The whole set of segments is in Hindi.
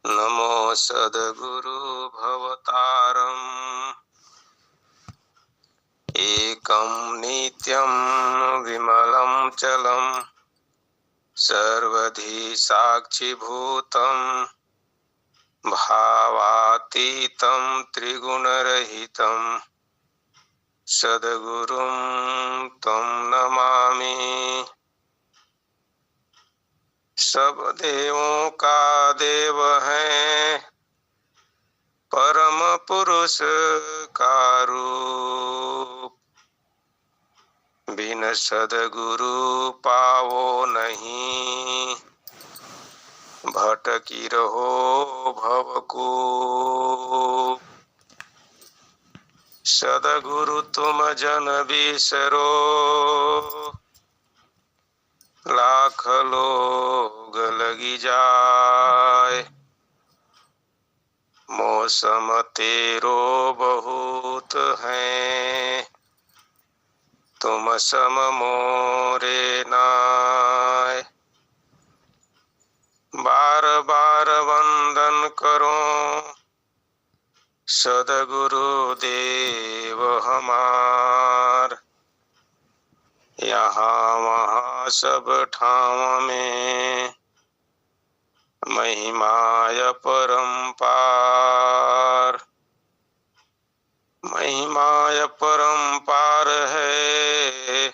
नमो सद्गुरु भवतारम् एकं नित्यं विमलं चलं सर्वधि साक्षिभूतं भावातीतं त्रिगुणरहितं सद्गुरुं तं नमामि। सब देवों का देव है परम पुरुष का रूप, बिन सद्गुरु पावो नहीं, भटकी रहो भवकूप। सद्गुरु तुम जन बिसरो, लाख लोग लगी जाए, मौसम तेरो बहुत है, तुम सम मोरे नाय। बार बार वंदन करो सद्गुरु देव हमार, यहाँ वहाँ सब ठाव में महिमाय परम्पार। महिमाय परम्पार है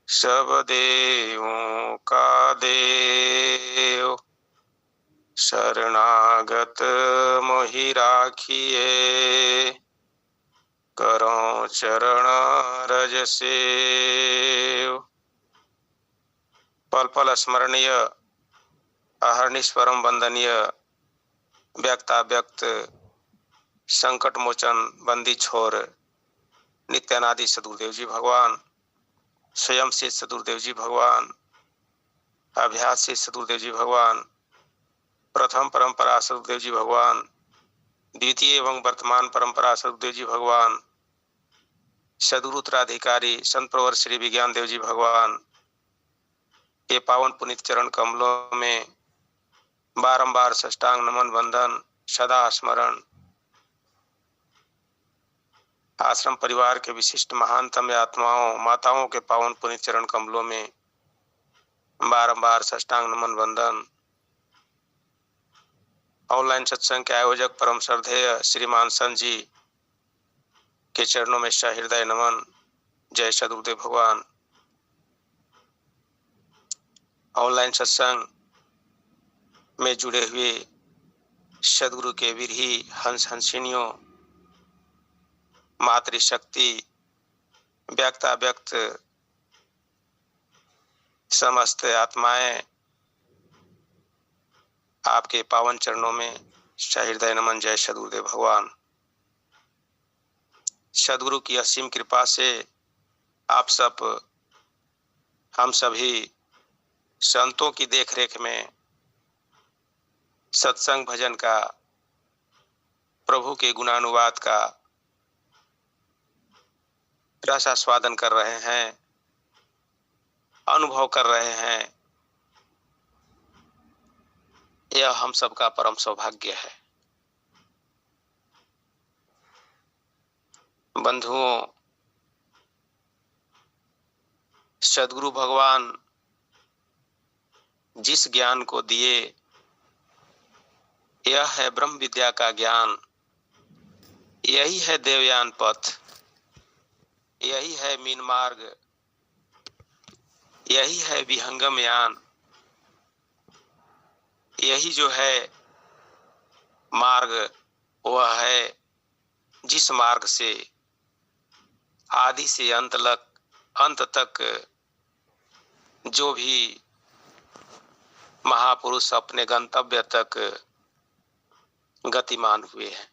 सब देवों का देव, शरणागत मोहि राखिए, करो चरण रज सेव। पल पल स्मरणीय अहर्निश परम वंदनीय व्यक्ताव्यक्त संकट मोचन बंदी छोर नित्यानादि सदगुरुदेव जी भगवान, स्वयं से सदगुरुदेव जी भगवान, अभ्यास से सदगुरुदेव जी भगवान, प्रथम परंपरा सदगुरुदेव जी भगवान, द्वितीय एवं वर्तमान परंपरा सदगुरुदेव जी भगवान, सद्गुरु उत्तराधिकारी संत प्रवर श्री विज्ञान देव जी भगवान के पावन पुनीत चरण कमलों में बारंबार साष्टांग नमन वंदन सदा स्मरण। आश्रम परिवार के विशिष्ट महानतम आत्माओं माताओं के पावन पुनीत चरण कमलों में बारंबार साष्टांग नमन वंदन। ऑनलाइन सत्संग के आयोजक परम श्रद्धेय श्रीमान संत जी के चरणों में सहृदय नमन। जय सद्गुरुदेव भगवान। ऑनलाइन सत्संग में जुड़े हुए सद्गुरु के विरही हंस हंसिनियों, मातृशक्ति व्यक्ता व्यक्त समस्त आत्माएं आपके पावन चरणों में सहृदय नमन। जय सद्गुरुदेव भगवान। सद्गुरु की असीम कृपा से आप सब हम सभी संतों की देखरेख में सत्संग भजन का, प्रभु के गुणानुवाद का रसास्वादन कर रहे हैं, अनुभव कर रहे हैं। यह हम सबका परम सौभाग्य है। बंधुओं, सद्गुरु भगवान जिस ज्ञान को दिए, यह है ब्रह्म विद्या का ज्ञान, यही है देवयान पथ, यही है मीन मार्ग, यही है विहंगम यान, यही जो है मार्ग वह है जिस मार्ग से आदि से अंत तक जो भी महापुरुष अपने गंतव्य तक गतिमान हुए हैं।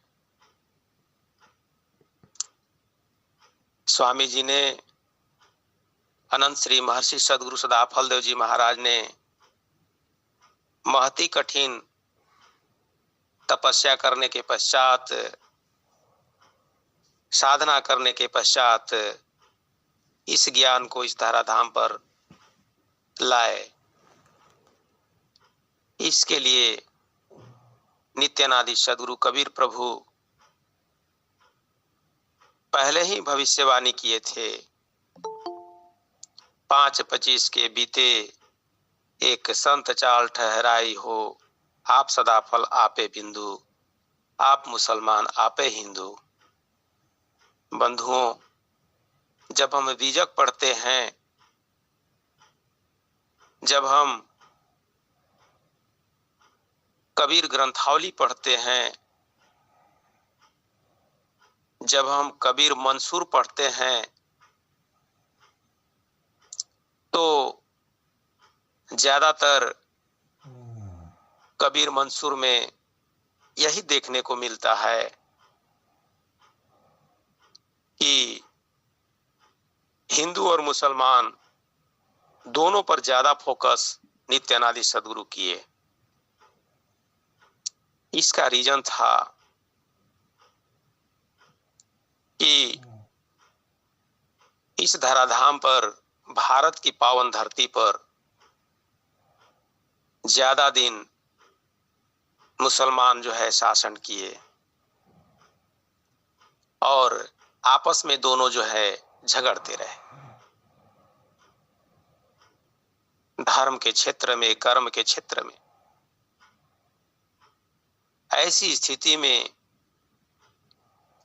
स्वामी जी ने, अनंत श्री महर्षि सद्गुरु सदाफल देव जी महाराज ने महती कठिन तपस्या करने के पश्चात, साधना करने के पश्चात इस ज्ञान को इस धराधाम पर लाए। इसके लिए नित्यानादि सद्गुरु कबीर प्रभु पहले ही भविष्यवाणी किए थे। 5-25 के बीते एक संत चाल ठहराई हो, आप सदा फल आपे बिंदु, आप मुसलमान आपे हिंदू। बंधुओं, जब हम बीजक पढ़ते हैं, जब हम कबीर ग्रंथावली पढ़ते हैं, जब हम कबीर मंसूर पढ़ते हैं, तो ज्यादातर कबीर मंसूर में यही देखने को मिलता है कि हिंदू और मुसलमान दोनों पर ज्यादा फोकस नित्यानादि सद्गुरु किए। इसका रीजन था कि इस धराधाम पर, भारत की पावन धरती पर ज्यादा दिन मुसलमान जो है शासन किए और आपस में दोनों जो है झगड़ते रहे। धर्म के क्षेत्र में, कर्म के क्षेत्र में। ऐसी स्थिति में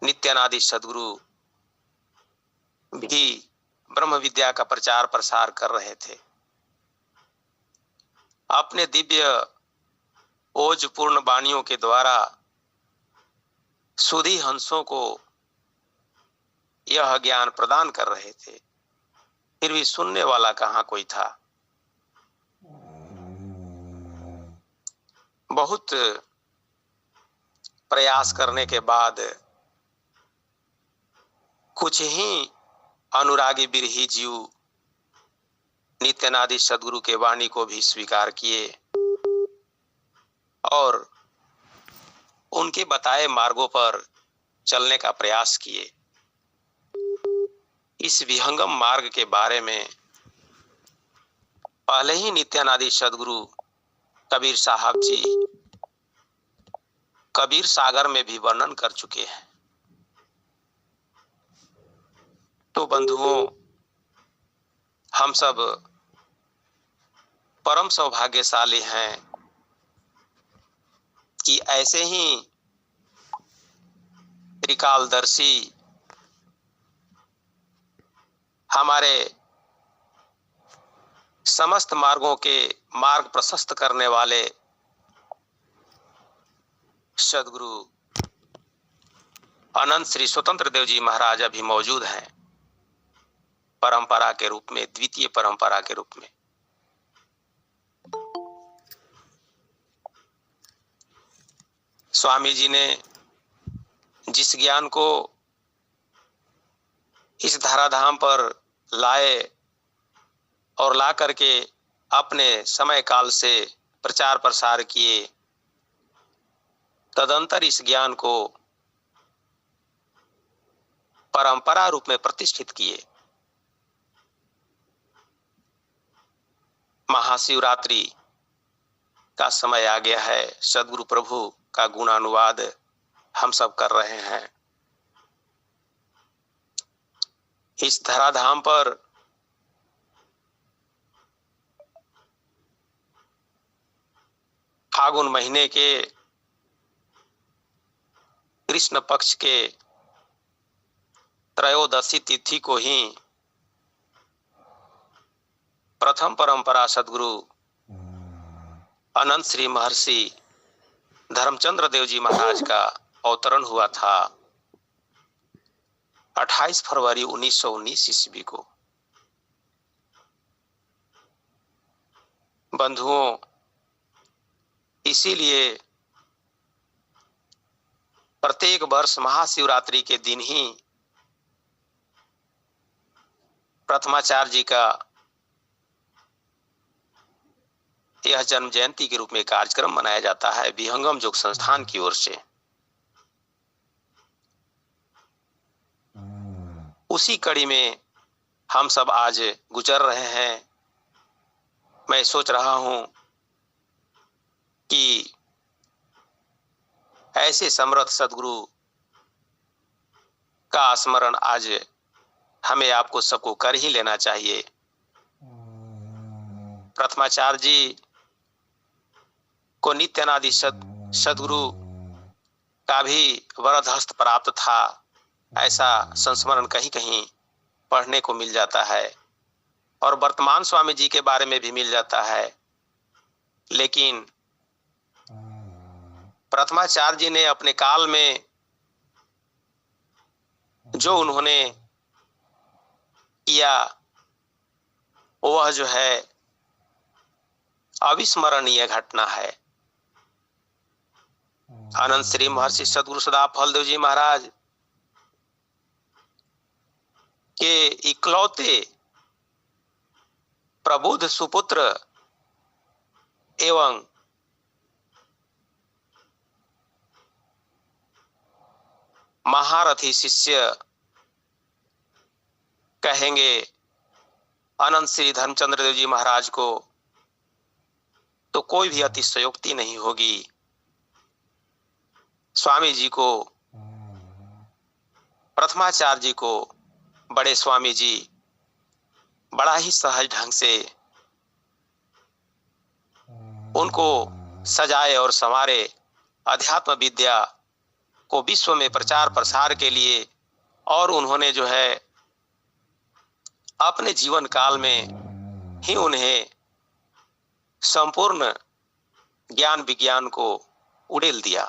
नित्यानादि सद्गुरु भी ब्रह्म विद्या का प्रचार प्रसार कर रहे थे। अपने दिव्य ओजपूर्ण वाणियों के द्वारा सुधी हंसों को यह ज्ञान प्रदान कर रहे थे, फिर भी सुनने वाला कहाँ कोई था। बहुत प्रयास करने के बाद कुछ ही अनुरागी बिरही जीव नित्यानादि सद्गुरु के वाणी को भी स्वीकार किए और उनके बताए मार्गों पर चलने का प्रयास किए। इस विहंगम मार्ग के बारे में पहले ही नित्यानादि सद्गुरु कबीर साहब जी कबीर सागर में भी वर्णन कर चुके हैं। तो बंधुओं, हम सब परम सौभाग्यशाली हैं कि ऐसे ही त्रिकालदर्शी हमारे समस्त मार्गों के मार्ग प्रशस्त करने वाले सद्गुरु अनंत श्री स्वतंत्र देव जी महाराज अभी मौजूद हैं, परंपरा के रूप में, द्वितीय परंपरा के रूप में। स्वामी जी ने जिस ज्ञान को इस धराधाम पर लाए और ला करके अपने समय काल से प्रचार प्रसार किए, तदंतर इस ज्ञान को परंपरा रूप में प्रतिष्ठित किए। महाशिवरात्रि का समय आ गया है, सद्गुरु प्रभु का गुणानुवाद हम सब कर रहे हैं। इस धराधाम पर फागुन महीने के कृष्ण पक्ष के त्रयोदशी तिथि को ही प्रथम परंपरा सद्गुरु अनंत श्री महर्षि धर्मचंद्र देव जी महाराज का अवतरण हुआ था 28 फरवरी 1919 ईस्वी को। बंधुओं, इसीलिए प्रत्येक वर्ष महाशिवरात्रि के दिन ही प्रथमाचार्य जी का यह जन्म जयंती के रूप में कार्यक्रम मनाया जाता है विहंगम योग संस्थान की ओर से। उसी कड़ी में हम सब आज गुजर रहे हैं। मैं सोच रहा हूं कि ऐसे समर्थ सदगुरु का स्मरण आज हमें आपको सबको कर ही लेना चाहिए। प्रथमाचार्य जी को नित्य अनादि सदगुरु का भी वरद हस्त प्राप्त था, ऐसा संस्मरण कहीं कहीं पढ़ने को मिल जाता है और वर्तमान स्वामी जी के बारे में भी मिल जाता है। लेकिन प्रथमाचार्य जी ने अपने काल में जो उन्होंने किया वह जो है अविस्मरणीय घटना है। अनंत श्री महर्षि सदगुरु सदा फलदेव जी महाराज के इकलौते प्रबुद्ध सुपुत्र एवं महारथी शिष्य कहेंगे अनंत श्री धर्मचंद्र देव जी महाराज को तो कोई भी अतिशयोक्ति नहीं होगी। स्वामी जी को, प्रथमाचार्य जी को बड़े स्वामी जी बड़ा ही सहज ढंग से उनको सजाए और संवारे अध्यात्म विद्या को विश्व में प्रचार प्रसार के लिए, और उन्होंने जो है अपने जीवन काल में ही उन्हें संपूर्ण ज्ञान विज्ञान को उड़ेल दिया।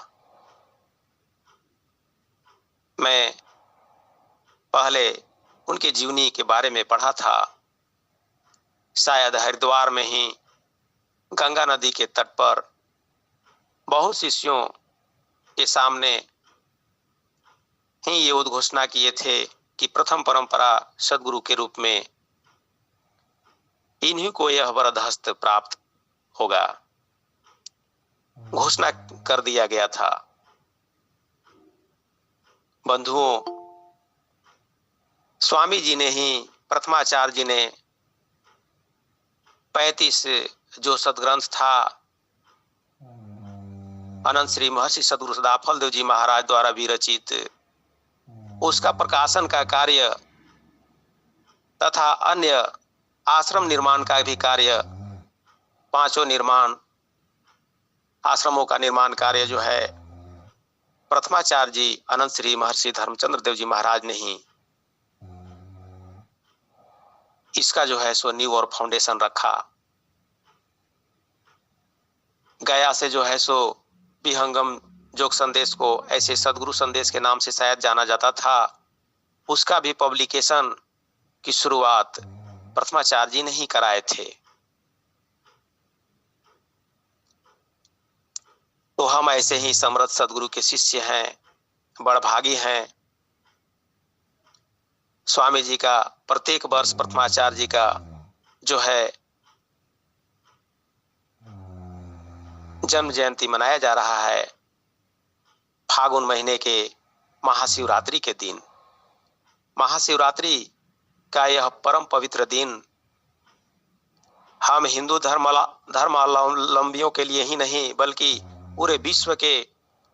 मैं पहले उनके जीवनी के बारे में पढ़ा था, शायद हरिद्वार में ही गंगा नदी के तट पर बहुत शिष्यों के सामने ही ये उद्घोषणा किए थे कि प्रथम परंपरा सदगुरु के रूप में इन्हीं को यह वरद हस्त प्राप्त होगा, घोषणा कर दिया गया था। बंधुओं, स्वामी जी ने ही, प्रथमाचार्य जी ने 35 जो सदग्रंथ था अनंत श्री महर्षि सदगुरु सदा फलदेव जी महाराज द्वारा विरचित, उसका प्रकाशन का कार्य तथा अन्य आश्रम निर्माण का भी कार्य, 5 निर्माण आश्रमों का निर्माण कार्य जो है प्रथमाचार्य जी अनंत श्री महर्षि धर्मचंद्र देव जी महाराज ने ही इसका जो है सो नींव और फाउंडेशन रखा। गया से जो है सो विहंगम जोग संदेश को ऐसे सदगुरु संदेश के नाम से शायद जाना जाता था, उसका भी पब्लिकेशन की शुरुआत प्रथमाचार्य जी ने ही कराए थे। तो हम ऐसे ही समर्थ सदगुरु के शिष्य हैं, बड़भागी हैं। स्वामी जी का प्रत्येक वर्ष प्रथमाचार्य जी का जो है जन्म जयंती मनाया जा रहा है फागुन महीने के महाशिवरात्रि के दिन। महाशिवरात्रि का यह परम पवित्र दिन हम हिंदू धर्मावलंबियों के लिए ही नहीं बल्कि पूरे विश्व के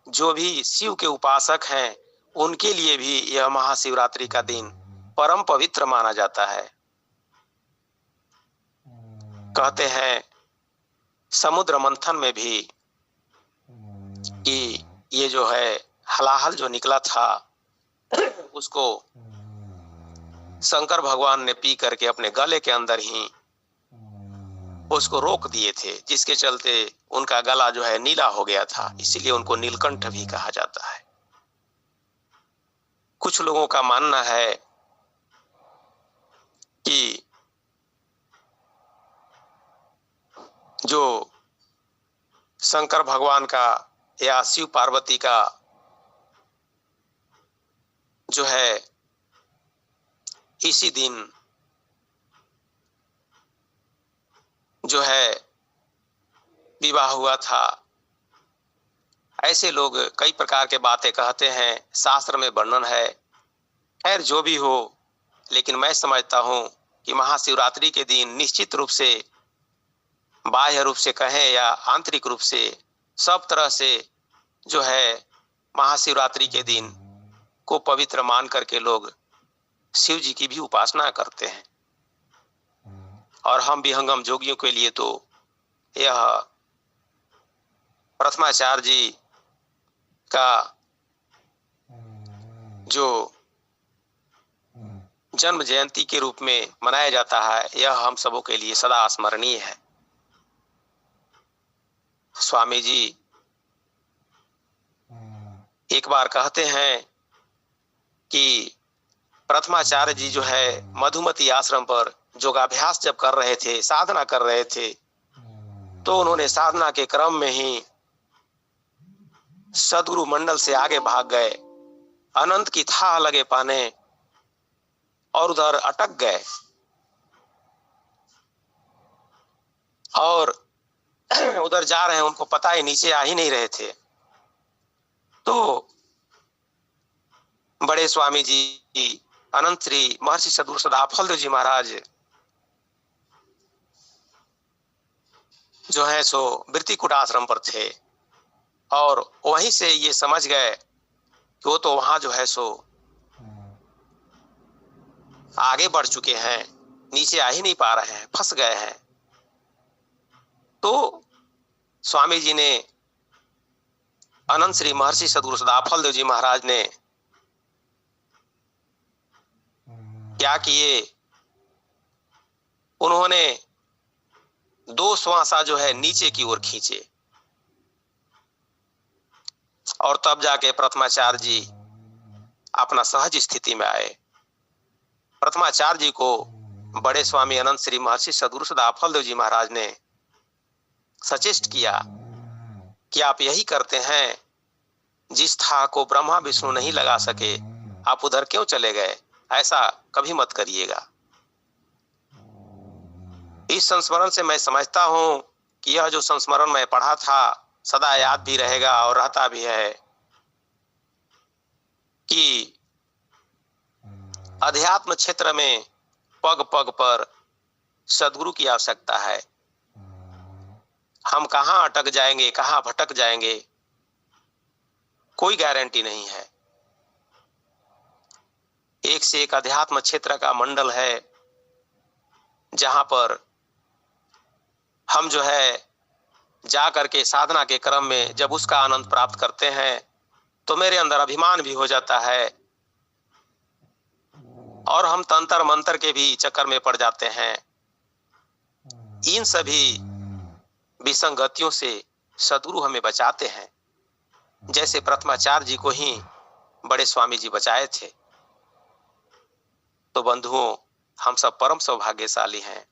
जो भी शिव के उपासक हैं उनके लिए भी यह महाशिवरात्रि का दिन परम पवित्र माना जाता है। कहते हैं समुद्र मंथन में भी कि ये जो है हलाहल जो निकला था उसको शंकर भगवान ने पी करके अपने गले के अंदर ही उसको रोक दिए थे, जिसके चलते उनका गला जो है नीला हो गया था, इसीलिए उनको नीलकंठ भी कहा जाता है। कुछ लोगों का मानना है कि जो शंकर भगवान का या शिव पार्वती का जो है इसी दिन जो है विवाह हुआ था। ऐसे लोग कई प्रकार के बातें कहते हैं, शास्त्र में वर्णन है। खैर जो भी हो, लेकिन मैं समझता हूं कि महाशिवरात्रि के दिन निश्चित रूप से बाह्य रूप से कहें या आंतरिक रूप से सब तरह से जो है महाशिवरात्रि के दिन को पवित्र मान करके लोग शिव जी की भी उपासना करते हैं। और हम विहंगम जोगियों के लिए तो यह प्रथमाचार्य जी का जो जन्म जयंती के रूप में मनाया जाता है, यह हम सबों के लिए सदा स्मरणीय है। स्वामी जी एक बार कहते हैं कि प्रथमाचार्य जी जो है मधुमती आश्रम पर योगाभ्यास जब कर रहे थे, साधना कर रहे थे, तो उन्होंने साधना के क्रम में ही सदगुरु मंडल से आगे भाग गए, अनंत की थाह लगे पाने और उधर अटक गए और उधर जा रहे हैं, उनको पता ही नीचे आ ही नहीं रहे थे। तो बड़े स्वामी जी अनंत श्री महर्षि सद्गुरु सदाफल जी महाराज जो है सो वृत्तिकूट आश्रम पर थे और वहीं से ये समझ गए कि वो तो वहां जो है सो आगे बढ़ चुके हैं, नीचे आ ही नहीं पा रहे हैं, फंस गए हैं। तो स्वामी जी ने अनंत श्री महर्षि सद्गुरु सदाफल जी महाराज ने क्या किए, उन्होंने 2 श्वासा जो है नीचे की ओर खींचे और तब जाके प्रथमाचार्य जी अपना सहज स्थिति में आए। प्रथमाचार्य जी को बड़े स्वामी अनंत श्री महर्षि सद्गुरु सदाफल जी महाराज ने सचेष्ट किया कि आप यही करते हैं, जिस था को ब्रह्मा विष्णु नहीं लगा सके, आप उधर क्यों चले गए? ऐसा कभी मत करिएगा। इस संस्मरण से मैं समझता हूं कि यह जो संस्मरण मैं पढ़ा था सदा याद भी रहेगा और रहता भी है कि अध्यात्म क्षेत्र में पग पग पर सद्गुरु की आवश्यकता है। हम कहां अटक जाएंगे, कहां भटक जाएंगे, कोई गारंटी नहीं है। एक से एक अध्यात्म क्षेत्र का मंडल है जहां पर हम जो है जा करके साधना के क्रम में जब उसका आनंद प्राप्त करते हैं तो मेरे अंदर अभिमान भी हो जाता है और हम तंत्र मंत्र के भी चक्कर में पड़ जाते हैं। इन सभी विसंगतियों से सद्गुरु हमें बचाते हैं, जैसे प्रथमाचार्य जी को ही बड़े स्वामी जी बचाए थे। तो बंधुओं, हम सब परम सौभाग्यशाली हैं।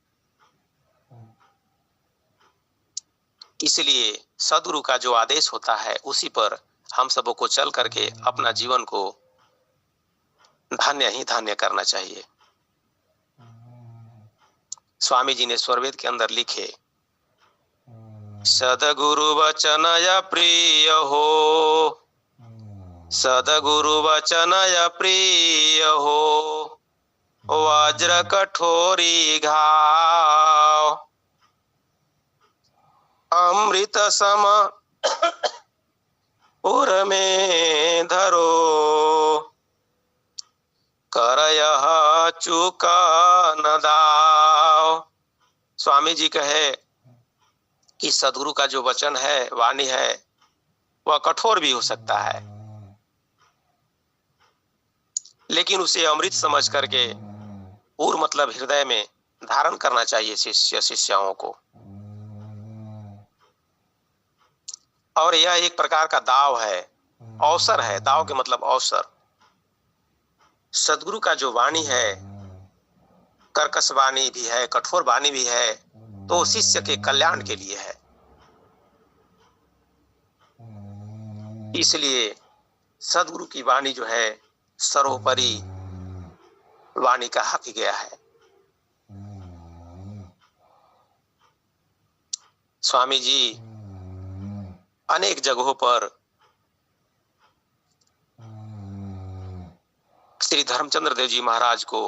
इसलिए सद्गुरु का जो आदेश होता है उसी पर हम सबों को चल करके अपना जीवन को धन्य ही धन्य करना चाहिए। स्वामी जी ने स्वरवेद के अंदर लिखे, सद्गुरु वचन य प्रिय हो, सद्गुरु वचन य प्रिय हो, वज्र कठोरी घाव, अमृत सम उर में धरो, कर यह चूका न दाव। स्वामी जी कहे कि सद्गुरु का जो वचन है, वाणी है, वह कठोर भी हो सकता है, लेकिन उसे अमृत समझ करके पूर्ण मतलब हृदय में धारण करना चाहिए शिष्य शिष्याओं को। और यह एक प्रकार का दाव है, अवसर है। दाव के मतलब अवसर। सद्गुरु का जो वाणी है, कर्कश वाणी भी है, कठोर वाणी भी है, तो शिष्य के कल्याण के लिए है। इसलिए सद्गुरु की वाणी जो है सर्वोपरि वाणी कहा गया है। स्वामी जी अनेक जगहों पर श्री धर्मचंद्र देव जी महाराज को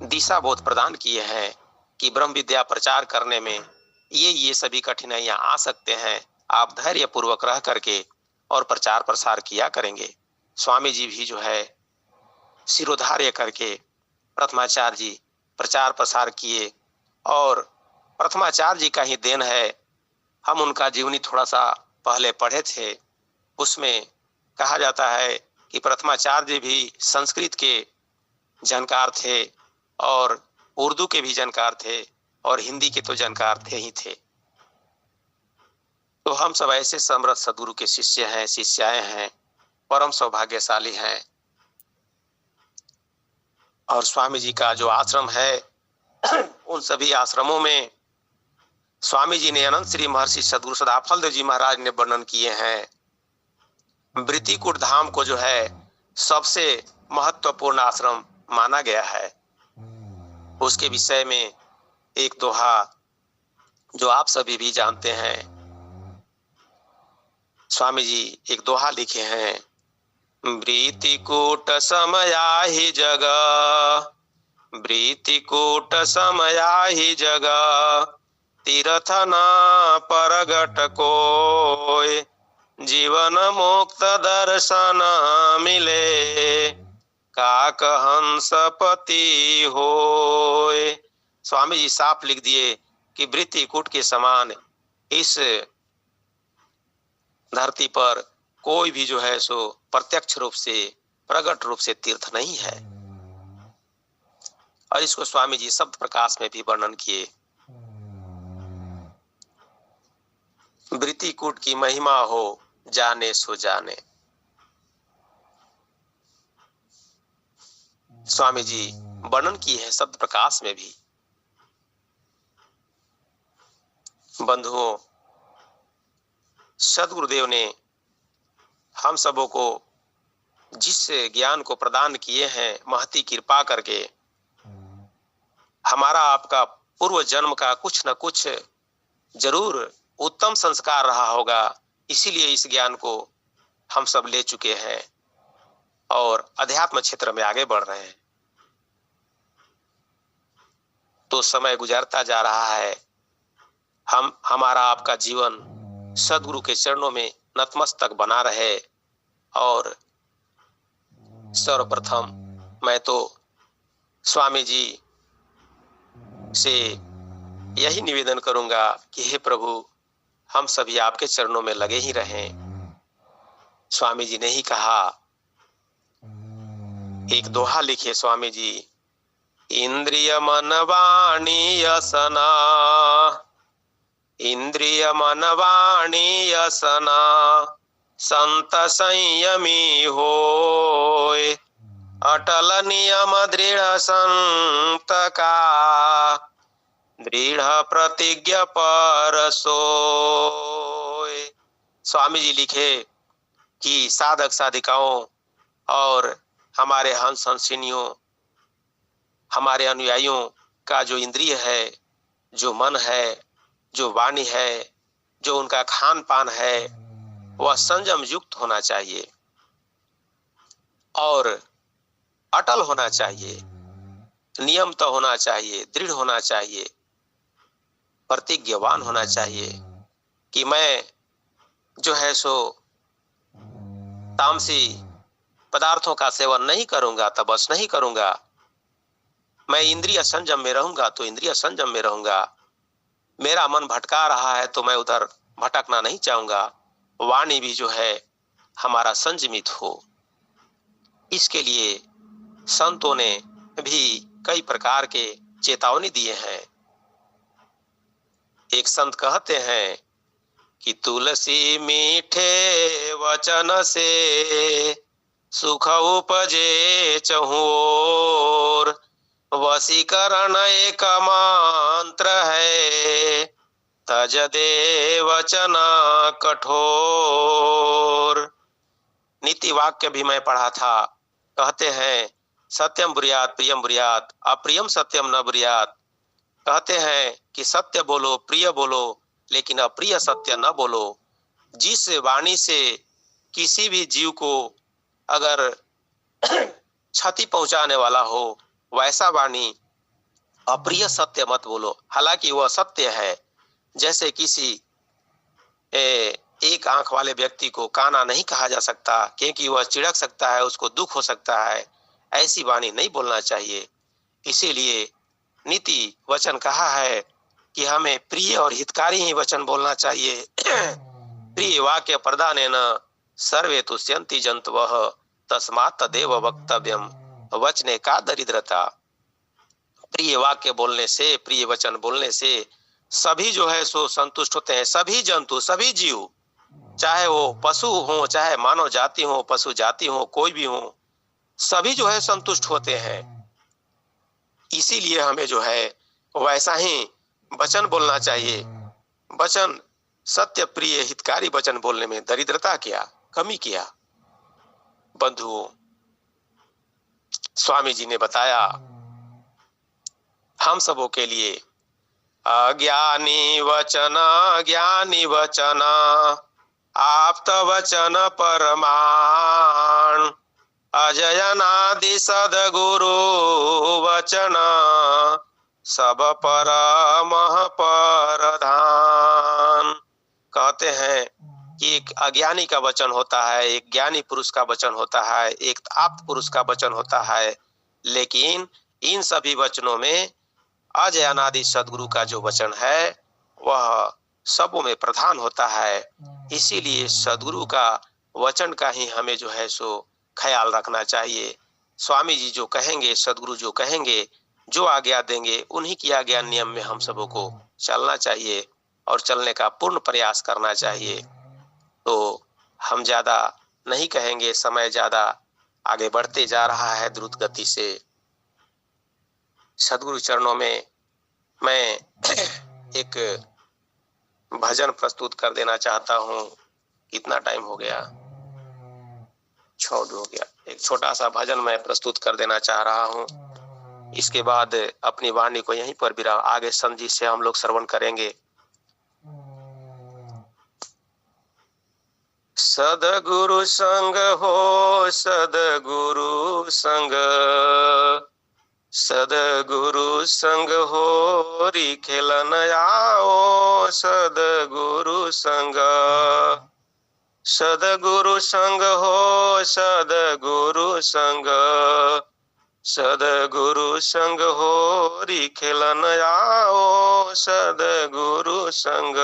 दिशा बोध प्रदान किए हैं कि ब्रह्म विद्या प्रचार करने में ये सभी कठिनाइयां आ सकते हैं। आप धैर्य पूर्वक रह करके और प्रचार प्रसार किया करेंगे। स्वामी जी भी जो है शिरोधार्य करके प्रथमाचार्य जी प्रचार प्रसार किए और प्रथमाचार्य जी का ही देन है। हम उनका जीवनी थोड़ा सा पहले पढ़े थे, उसमें कहा जाता है कि प्रथमाचार्य जी भी संस्कृत के जानकार थे और उर्दू के भी जानकार थे और हिंदी के तो जानकार थे ही थे। तो हम सब ऐसे समृद्ध सद्गुरु के शिष्य हैं, शिष्याएं हैं, परम सौभाग्यशाली हैं। और स्वामी जी का जो आश्रम है उन सभी आश्रमों में स्वामी जी ने अनंत श्री महर्षि सद्गुरु सदाफल देव जी महाराज ने वर्णन किए हैं। वृत्तिकूट धाम को जो है सबसे महत्वपूर्ण आश्रम माना गया है। उसके विषय में एक दोहा जो आप सभी भी जानते हैं, स्वामी जी एक दोहा लिखे हैं। वृत्तिकूट समया ही जगह, वृत्तिकूट समया ही जगह, तीर्थ न परगट कोय, जीवन मुक्त दर्शन मिले, काक हंस पति होय। स्वामी जी साफ लिख दिए कि वृत्तिकूट के समान इस धरती पर कोई भी जो है सो प्रत्यक्ष रूप से प्रकट रूप से तीर्थ नहीं है। और इसको स्वामी जी शब्द प्रकाश में भी वर्णन किए। वृत्तिकूट की महिमा हो जाने सो जाने। स्वामी जी वर्णन की है शब्द प्रकाश में भी। बंधुओं, सद्गुरुदेव ने हम सबों को जिस ज्ञान को प्रदान किए हैं महती कृपा करके, हमारा आपका पूर्व जन्म का कुछ न कुछ जरूर उत्तम संस्कार रहा होगा, इसीलिए इस ज्ञान को हम सब ले चुके हैं और अध्यात्म क्षेत्र में आगे बढ़ रहे हैं। तो समय गुजरता जा रहा है, हमारा आपका जीवन सद्गुरु के चरणों में नतमस्तक बना रहे। और सर्वप्रथम मैं तो स्वामी जी से यही निवेदन करूंगा कि हे प्रभु, हम सभी आपके चरणों में लगे ही रहें। स्वामी जी ने ही कहा, एक दोहा लिखे स्वामी जी, इंद्रिय मन वाणी असना, इंद्रिय मन वाणी असना, संत संयमी होय, अटल नियम दृढ़ संत का, दृढ़ प्रतिज्ञा पर सोय। स्वामी जी लिखे कि साधक साधिकाओं और हमारे हंस हंसिनियों, हमारे अनुयायियों का जो इंद्रिय है, जो मन है, जो वाणी है, जो उनका खान पान है, वह संयम युक्त होना चाहिए और अटल होना चाहिए, नियम तो होना चाहिए, दृढ़ होना चाहिए, प्रतिज्ञावान होना चाहिए कि मैं जो है सो तामसी पदार्थों का सेवन नहीं करूंगा, तपस नहीं करूंगा। मैं इंद्रिय संयम में रहूंगा तो इंद्रिय संयम में रहूंगा। मेरा मन भटका रहा है तो मैं उधर भटकना नहीं चाहूंगा। वाणी भी जो है हमारा संयमित हो। इसके लिए संतों ने भी कई प्रकार के चेतावनी दिए हैं। एक संत कहते हैं कि तुलसी मीठे वचन से सुख उपजे चहुओर, वशीकरण एक मंत्र है, तज दे वचन कठोर। नीति वाक्य भी मैं पढ़ा था। कहते हैं सत्यम बुर्यात प्रियम बुर्यात, अप्रियम सत्यम न बुर्यात। कहते हैं कि सत्य बोलो, प्रिय बोलो, लेकिन अप्रिय सत्य न बोलो। जिस वाणी से किसी भी जीव को अगर क्षति पहुंचाने वाला हो, वैसा वाणी अप्रिय सत्य मत बोलो, हालांकि वह सत्य है। जैसे किसी एक आंख वाले व्यक्ति को काना नहीं कहा जा सकता, क्योंकि वह चिढ़क सकता है, उसको दुख हो सकता है। ऐसी वाणी नहीं बोलना चाहिए। इसीलिए नीति वचन कहा है कि हमें प्रिय और हितकारी ही वचन बोलना चाहिए। प्रिय वाक्य प्रदानेन सर्वे तुष्यन्ति जन्तवः तस्मात् तदेव वक्तव्यम वचने का दरिद्रता। प्रिय वाक्य बोलने से, प्रिय वचन बोलने से सभी जो है सो संतुष्ट होते हैं। सभी जंतु, सभी जीव, चाहे वो पशु हो, चाहे मानव जाति हो, पशु जाति हो, कोई भी हो, सभी जो है संतुष्ट होते हैं। इसीलिए हमें जो है वैसा ही वचन बोलना चाहिए। वचन सत्य, प्रिय, हितकारी वचन बोलने में दरिद्रता क्या, कमी क्या। बंधुओं, स्वामी जी ने बताया हम सबों के लिए अज्ञानी वचन, ज्ञानी वचन, आप्त वचन परमाण, अजयनादि सदगुरु वचन, सब परमः परधान। कहते हैं कि एक अज्ञानी का वचन होता है, एक ज्ञानी पुरुष का वचन होता है, एक आप्त पुरुष का वचन होता है, लेकिन इन सभी वचनों में अजय अनादि सदगुरु का जो वचन है वह सबों में प्रधान होता है। इसीलिए सदगुरु का वचन का ही हमें जो है सो ख्याल रखना चाहिए। स्वामी जी जो कहेंगे, सदगुरु जो कहेंगे, जो आज्ञा देंगे, उन्हीं की आज्ञा नियम में हम सबों को चलना चाहिए और चलने का पूर्ण प्रयास करना चाहिए। तो हम ज्यादा नहीं कहेंगे, समय ज्यादा आगे बढ़ते जा रहा है द्रुत गति से। सदगुरु चरणों में मैं एक भजन प्रस्तुत कर देना चाहता हूँ। कितना टाइम हो गया? 6 हो गया। एक छोटा सा भजन मैं प्रस्तुत कर देना चाह रहा हूँ। इसके बाद अपनी वाणी को यहीं पर विराम, आगे संत जी से हम लोग श्रवण करेंगे। सदगुरु संग हो, सदगुरु संग, सदगुरु संग हो री खेलन आओ, सदगुरु संग, सदगुरु संग हो, सदगुरु संग, सदगुरु संग हो री खेलन आओ, सदगुरु संग,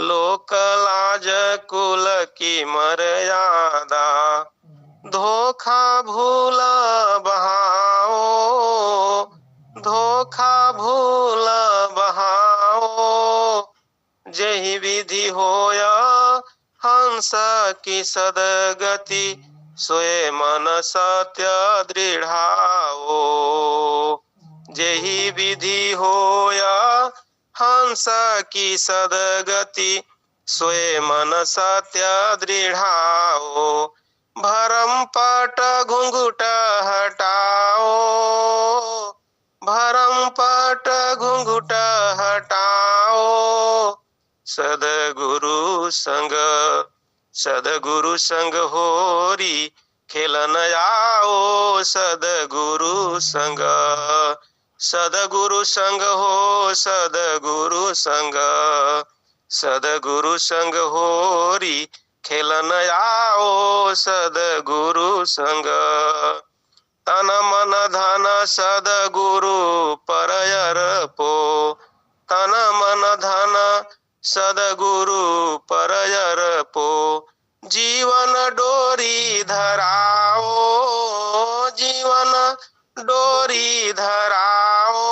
लोक लाज कुल की मर्यादा, धोखा भूल बहाओ, धोखा भूल बहाओ, जही विधि होया हंस की सदगति, सोए मन सत्य दृढ़ाओ, जही विधि होया हंस की सदगति, सोए मन सत्य दृढ़ाओ, भरम पट घुंघुट हटाओ, भरम पट घुंघुट हटाओ, सदगुरु संग, सदगुरु संग होरी खेलन आओ, सदगुरु संग, सदगुरु संग हो, सदगुरु संग, सदगुरु संग होरी खेलन आओ, सदगुरु संग, तन मन धन सदगुरु पर अर्पो, तन मन धन सदगुरु पर अर्पो, जीवन डोरी धराओ, जीवन डोरी धराओ,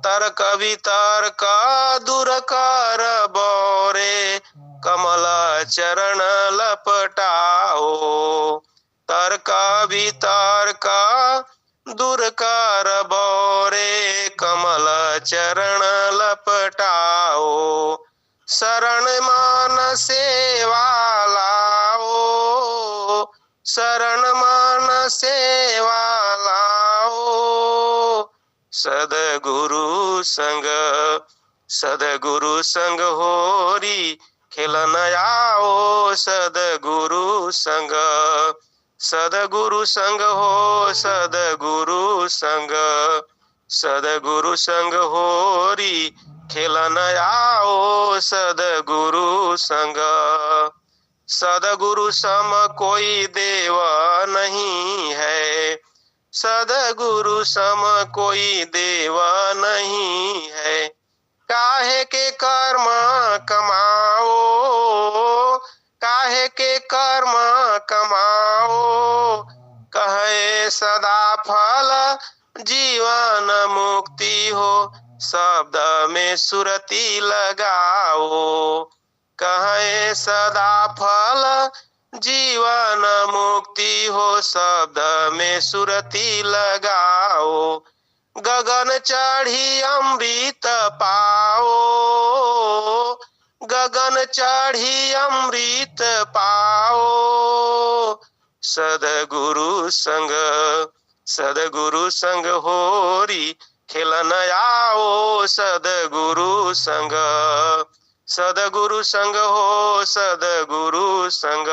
तर्क वितर्क दूर कर बोरे, कमल चरण लपटाओ, तर्क वितर्क दूर कर बोरे, कमल चरण लपटाओ, शरण मान सेवा लाओ, शरण मान सेवा लाओ, सदगुरु संग, सदगुरु संग होरी खेलन आओ, सदगुरु संग, सदगुरु संग हो, सदगुरु संग, सदगुरु संग होरी खेलन आओ सदगुरु संग। सदगुरु सम कोई देव नहीं है, सदगुरु सम कोई देव नहीं है। काहे के कर्म कमाओ, काहे के कर्म कमाओ, कहे सदा फल जीवन मुक्ति हो, शब्द में सुरती लगाओ। कहे सदा फल जीवन मुक्ति हो, शब्द में सुरती लगाओ। गगन चढ़ी अमृत पाओ, गगन चढ़ी अमृत पाओ। सदगुरु संग, सदगुरु संग होरी खेलन आओ सदगुरु संग। सदगुरु संग हो सदगुरु संग,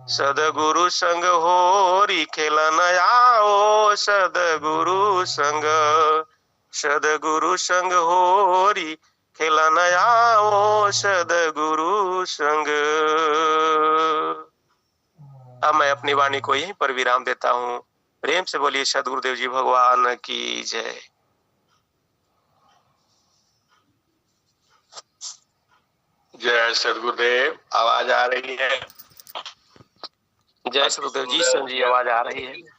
सदगुरु संग होरी खेलन आओ सदगुरु संग। सदगुरु संग होरी खेलन आओ सदगुरु संग। अब मैं अपनी वाणी को यहीं पर विराम देता हूँ। प्रेम से बोलिए सदगुरुदेव जी भगवान की जय। जय सदगुरुदेव। आवाज आ रही है? जय सदगुरुदेव जी। संजी आवाज आ रही है।